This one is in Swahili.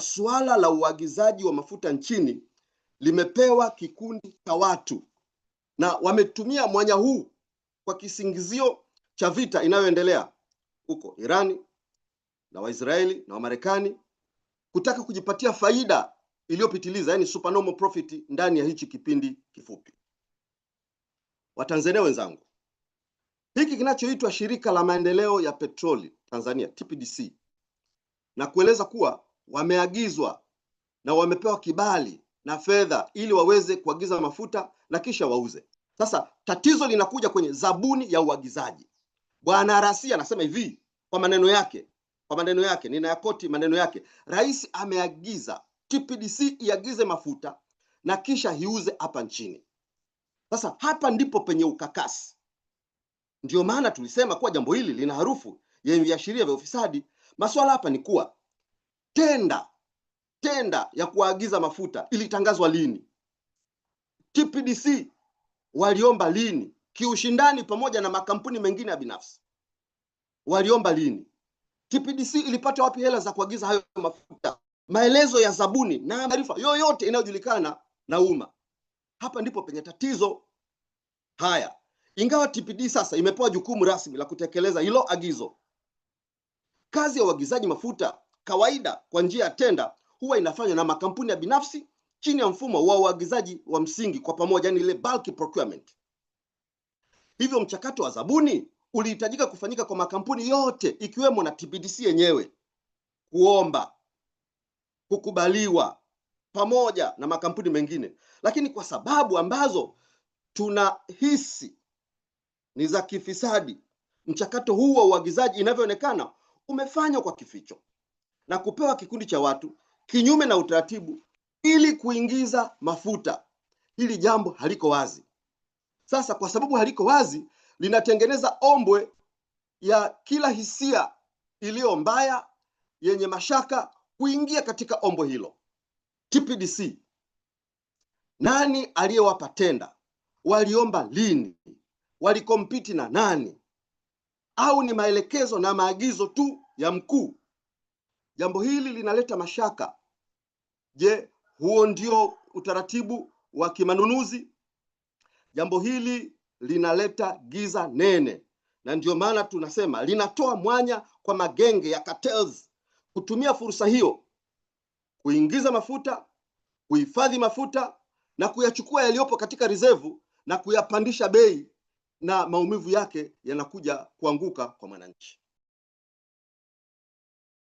suala la uagizaji wa mafuta nchini limepewa kikundi cha watu, na wametumia mwanya huu kwa kisingizio cha vita inayoendelea huko Irani na Waisraeli na Wamarekani, kutaka kujipatia faida iliyopitiliza, yani supernormal profit ndani ya hichi kipindi kifupi. Watanzania wenzangu, hiki kinachoitwa Shirika la Maendeleo ya Petroli Tanzania TPDC, na kueleza kuwa wameagizwa na wamepewa kibali na fedha ili waweze kuagiza mafuta na kisha wauze. Sasa tatizo linakuja kwenye zabuni ya uagizaji. Bwana Rasia anasema hivi kwa maneno yake, ninayakoti maneno yake: Rais ameagiza TPDC iagize mafuta na kisha iuze hapa nchini. Sasa hapa ndipo penye ukakasi. Ndio maana tulisema kuwa jambo hili lina harufu ya viashiria vya ufisadi. Masuala hapa ni kuwa tenda ya kuagiza mafuta ilitangazwa lini? TPDC waliomba lini? Kiushindani pamoja na makampuni mengine ya binafsi waliomba lini? TPDC ilipata wapi hela za kuagiza hayo mafuta? Maelezo ya zabuni na taarifa yoyote inayojulikana na umma. Hapa ndipo penye tatizo. Haya, ingawa TPD sasa imepewa jukumu rasmi la kutekeleza hilo agizo, kazi ya uagizaji mafuta kawaida kwa njia ya tenda huwa inafanywa na makampuni ya binafsi chini ya mfumo wa uagizaji wa msingi kwa pamoja, yani ile bulk procurement. Hivyo mchakato wa zabuni ulihitajika kufanyika kwa makampuni yote ikiwemo na TPDC yenyewe, kuomba, kukubaliwa pamoja na makampuni mengine. Lakini kwa sababu ambazo tunahisi ni za kifisadi, mchakato huu wa uagizaji inavyoonekana umefanywa kwa kificho na kupewa kikundi cha watu kinyume na utaratibu ili kuingiza mafuta. Hili jambo haliko wazi. Sasa kwa sababu haliko wazi, linatengeneza ombwe ya kila hisia iliyo mbaya yenye mashaka kuingia katika ombwe hilo. TPDC, nani aliyewapa tenda? Waliomba lini? Walikompiti na nani? Au ni maelekezo na maagizo tu ya mkuu? Jambo hili linaleta mashaka. Je, huo ndio utaratibu wa kimanunuzi? Jambo hili linaleta giza nene, na ndio maana tunasema linatoa mwanya kwa magenge ya cartels kutumia fursa hiyo kuingiza mafuta, kuhifadhi mafuta na kuyachukua yaliyopo katika reserve na kuyapandisha bei, na maumivu yake yanakuja kuanguka kwa mwananchi.